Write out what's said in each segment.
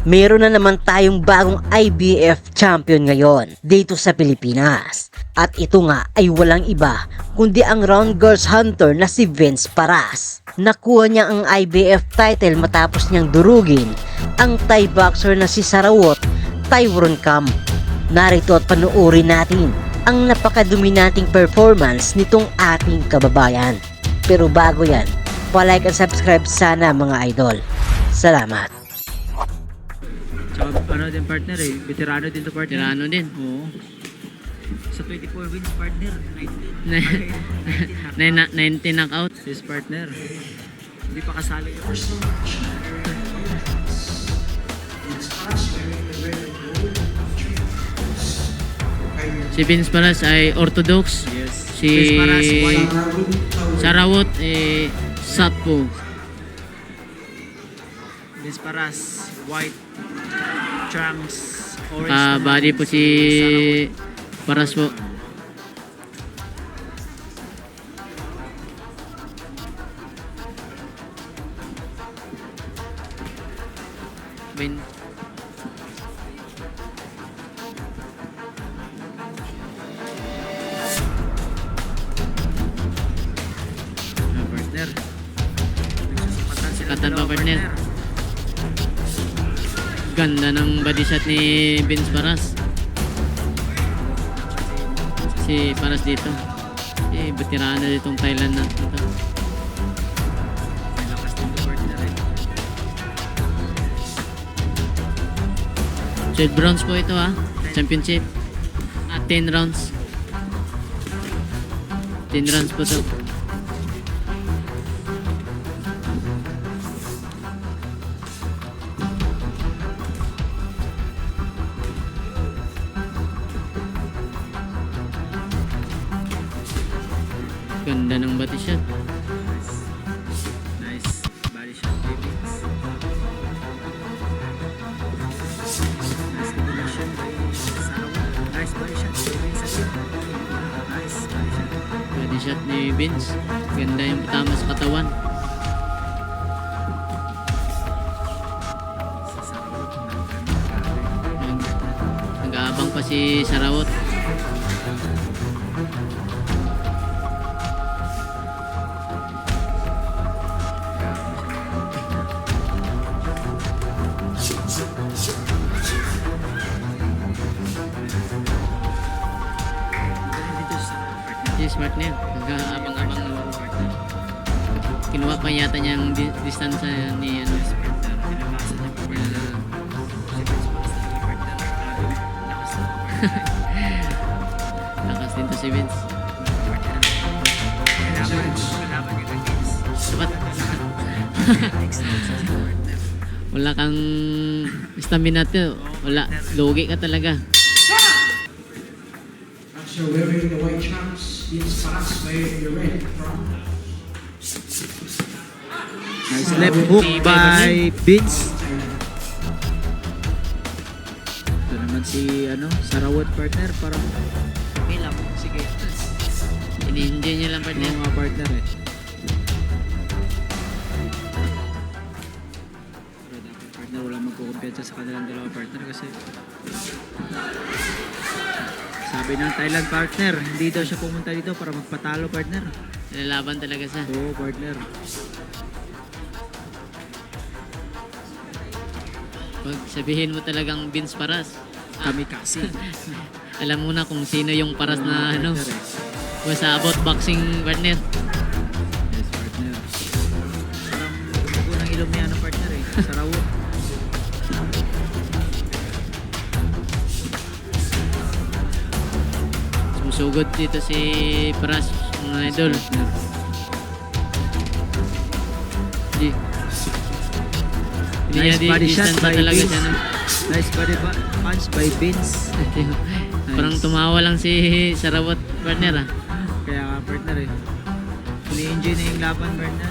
Meron na naman tayong bagong IBF champion ngayon dito sa Pilipinas. At ito nga ay walang iba kundi ang Round Girls Hunter na si Vince Paras. Nakuha niya ang IBF title matapos niyang durugin ang Thai boxer na si Sarawat Thaivornkamp. Narito at panuorin natin ang napakadominating performance nitong ating kababayan. Pero bago yan, palike at subscribe sana mga idol. Salamat. Tsaka ano din partner eh, veterano din to partner. Tirano din. Oo. Sa 24 wins partner, 19 19 knockout. Yes partner. Hindi pa kasali yun. Si Vince Paras ay orthodox. Yes. Si Vince Paras, white. Sarawat Southpaw. Vince Paras, white. Trunks, orange. Body po si Paras po. Vin Partner. Nagsusupatan sila Katan dalawa, pa, partner. Ganda ng body shot ni Vince Paras. Si Paras dito. Veterano ditong Thailand na ito. May lakas din to partner eh. Third rounds po ito championship. 10 rounds. 10 rounds po to. Ganda ng body shot. Nice. Body shot baby. Nice combination by Sarawat. Nice body shot baby. Nice body shot. Body shot ni Vince. Ganda yung tama sa katawan. Sa Sarawat. Nag-aabang pa si Sarawat. Si smart na yun. Nag-aabang-abang na. Kinuha pa yata niya ang distansya ni ano. Lakas din to si Vince. Sapat. Wala kang stamina to. Wala. Lugi ka talaga. So wearing the white trunks, Vince Paras wearing the red from. Nice left hook by Vince. Ito naman si Sarawat partner. Parang okay lang. Sige. Ini-enjoy niya lang partner. Yung mga partner eh. Pero dapat partner walang magkukumpiyansa sa kanilang dalawa partner kasi sabi ng Thailand partner, hindi daw siya pumunta dito para magpatalo partner. Nilalaban talaga siya. Oo partner. Pag sabihin mo talagang Vince Paras, Kamikaze. alam mo na kung sino yung Paras na Partner eh. kung sa about boxing partner. Yes partner. Parang dugo ng ilong niya ng partner eh. Sarawat. Sumusugod dito si Paras, mga idol. Hindi. Hindi Nice niya body shot distance by talaga Vince. siya. No? Nice body punch by Vince. Parang tumawa lang si Sarawat partner Kaya nga partner eh. Ini-enjoy na yung laban partner.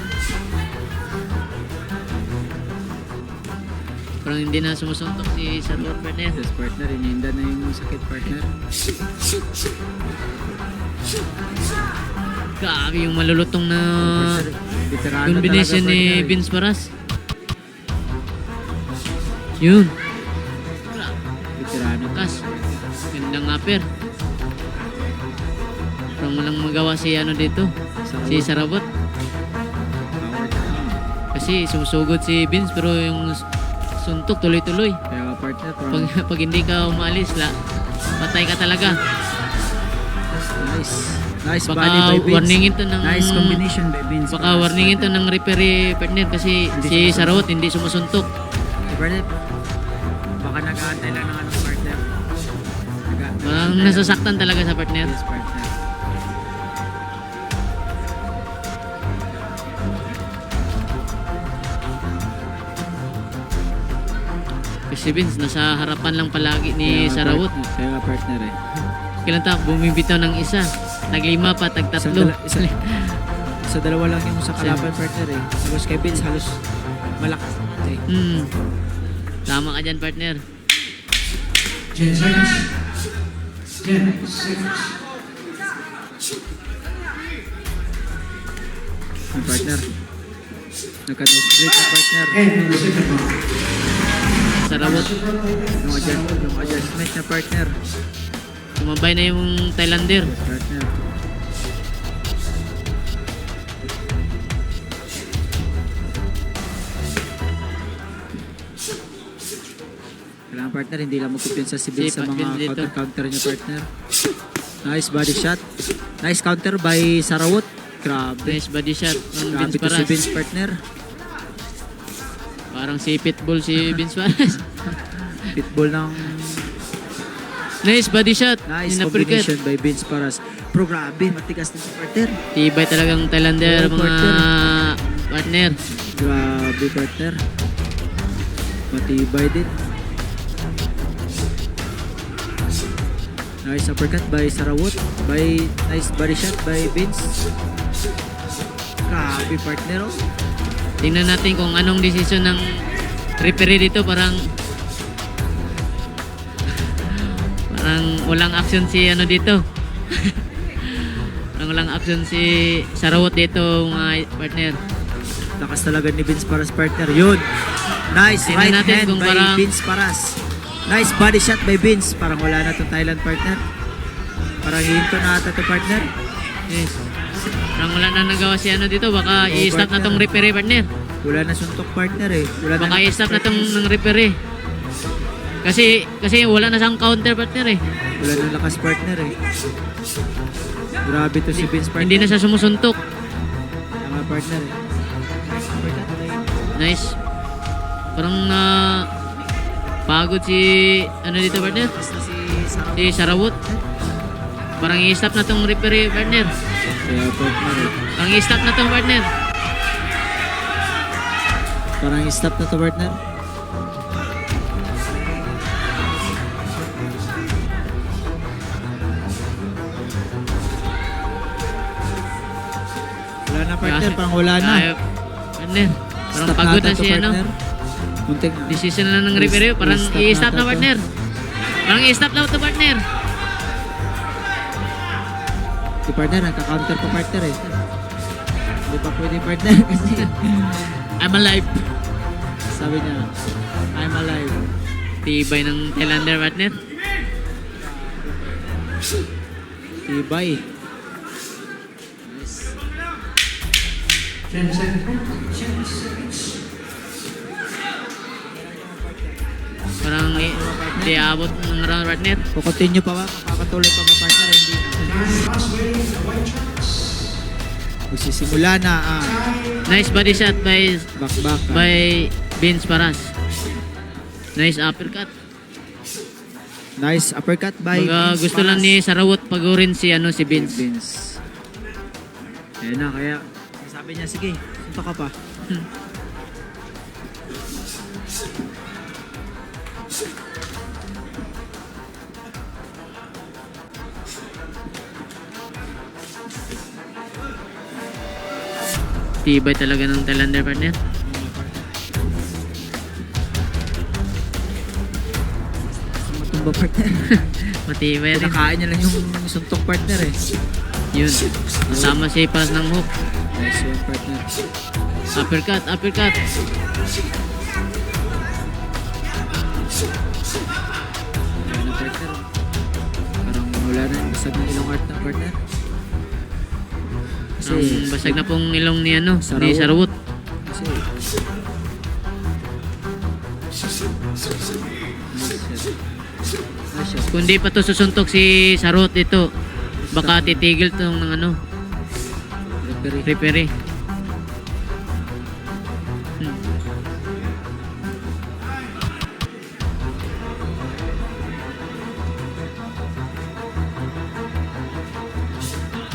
Parang hindi na sumusuntok si Sarawat partner. Yes partner, ininda na yung sakit partner. Grabe yung malulutong na Veterano combination talaga, ni partner eh. Vince Paras. Yun. Wala. Veterano. Kas. Gandang upper. Parang walang magawa si ano dito. Si Sarabot. Power down. Kasi sumusugod si Vince pero yung suntok tuloy-tuloy. Kaya partner, parang Pag hindi ka umalis, patay ka talaga. nice. Nice Baka body by Vince. warningin to ng Nice combination by Vince. Baka warningin to ng referee partner kasi si Sarabot hindi sumusuntok. Partner, baka nag-aantay lang ng anong partner. Nag-aantay Parang lang. nasasaktan talaga sa partner. Yes, partner. Kasi Vince nasa harapan lang palagi ni Kaya Sarabot. Kaya nga partner eh. Kailan ta bumibitaw ng isa. Taglima pa, tagtatlo. Sa dalawa lang yung sa kalaban partner eh. Halos kay Vince, halos malakas naman eh. Tama ka dyan partner. 10 seconds. 10 seconds. Yung partner. Nagka-nose break na partner. End of the second round. Sarabot. Yung adjustment na partner. Tumabay na yung Thailander. Partner. Kailangan partner, hindi lang magkumpiyansa si Vince sa Vince mga dito. counter-counter niya partner. Nice body shot. Nice counter by Sarawot. Grabe. Nice body shot ng Grabe Vince to si Paras. Vince partner. Parang si Pitbull si Vince Paras. Pitbull ng Nice body shot. nice Ni Napirkat. combination by Vince Paras. Pero grabe, matigas na si partner. Tibay talagang Thailander Oo, mga partner. Grabe partner. Matibay din. Nice uppercut by Sarawot. Nice body shot by Vince. Grabe partner oh. Tingnan natin kung anong desisyon ng referee dito. Parang walang action si ano dito. Parang walang action si Sarawot dito mga partner. Lakas talaga ni Vince Paras partner. Yun. Nice Tingnan right natin hand kung by parang- Vince Paras. Nice body shot by Vince. Parang wala na itong Thailand partner. Parang hinto na ata ito partner. Yes. Parang wala na nagawa si ano dito. Baka Oo, i-stop na partner. tong referee partner. Wala na suntok partner eh. Wala Baka na i-stop na tong ng referee. Kasi wala na siyang counter partner eh. Wala na lakas partner eh. Grabe to si Vince partner. Hindi na siya sumusuntok. Tama partner eh. Nice. Parang pagod si ano dito partner. Basta si Sarawot. Si Sarawot. Parang i-stop na tong referee partner. Kaya partner eh. Parang i-stop na tong partner. Parang stop na to partner. Wala na partner, parang wala na. Partner. Parang Stop pagod ata na to, si ano. partner. Muntik na. Decision na ng referee. Parang I-stop i-stop na na to. partner. Parang i-stop na to partner. Si partner, nagka-counter pa partner eh. Hindi pa pwede partner kasi I'm alive. sabi niya, I'm alive. Tibay ng Thailander partner. Tibay. 10 seconds. 10 seconds. Parang di abot ng round partner. Kukontinue pa ba? Makakatuloy pa ba partner? Hindi na. Time pass by the white trunks. Magsisimula na ang Nice body shot by back-back. Vince Paras. Nice uppercut. Nice uppercut by Baga Vince gusto lang Paras. ni Sarawot pagurin si ano si Vince. Vince. Ayan na, kaya sabi niya, sige, suntok ka pa. Tibay talaga ng Thailander partner. Matumba partner. Matibay rin. Pinakain niya lang yung suntok partner eh. Yun. Kasama si Paras ng hook. Nice one partner. Uppercut, uppercut. Wala na partner. Parang wala na. Basag ng ilong art na partner. Kasi, Ang basag na pong ilong ni ano, ni Sarawut. Sarawut. Kasi, Kung di pa to susuntok si Sarawut dito, baka titigil tong ng ano, referee.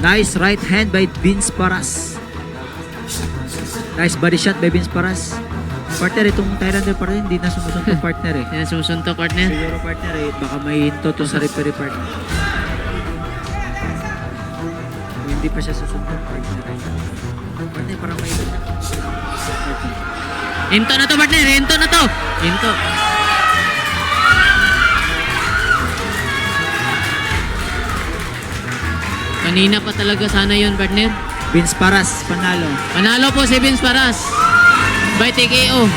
nice right hand by Vince Paras. Nice body shot by Vince Paras. Partner, itong Thailander pa rin, hindi na sumusunod partner eh. Yan sumusuntok partner. Siguro partner eh, baka may hinto to sa referee partner. Kung hindi pa siya susunod partner eh. Partner, parang may hinto na. Hinto na to partner, hinto na to. Hinto. Kanina pa talaga sana yun partner. Vince Paras, panalo. Panalo po si Vince Paras by TKO.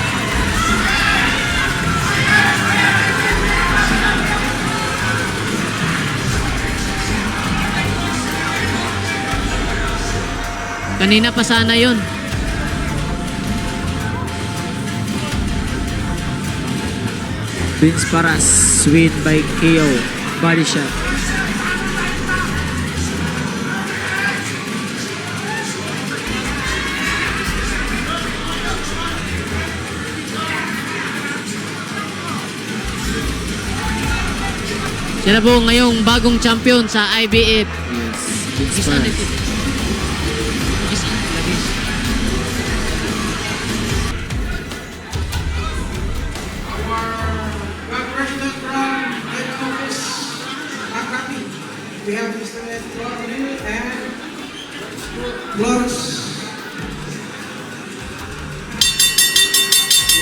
Kanina pa sana yun. Vince Paras, win by KO. Body shot. Siya na po ngayong bagong champion sa IBF. Vince Paras. President from head office, Makati. We have Mr. Ed Flores and Flores.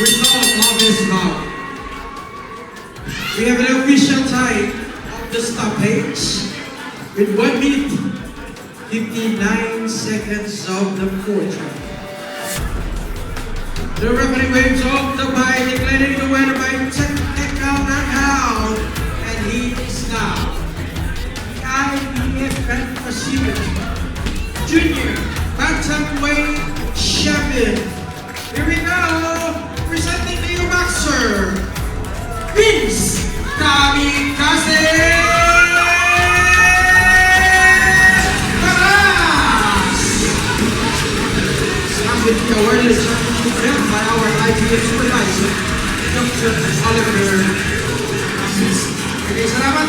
Result of this bout. We have an official time of the stoppage with 1 minute 59 seconds of the fourth round. The referee waves off the bite, declaring the winner by technical knockout, and he is now the IBF Pacific Junior Bantamweight Champion. Here we go, presenting to you boxer, Vince Kamikaze Paras. With the awareness prepared by our IBF supervisor, Dr. Oliver Francis. Okay, salamat.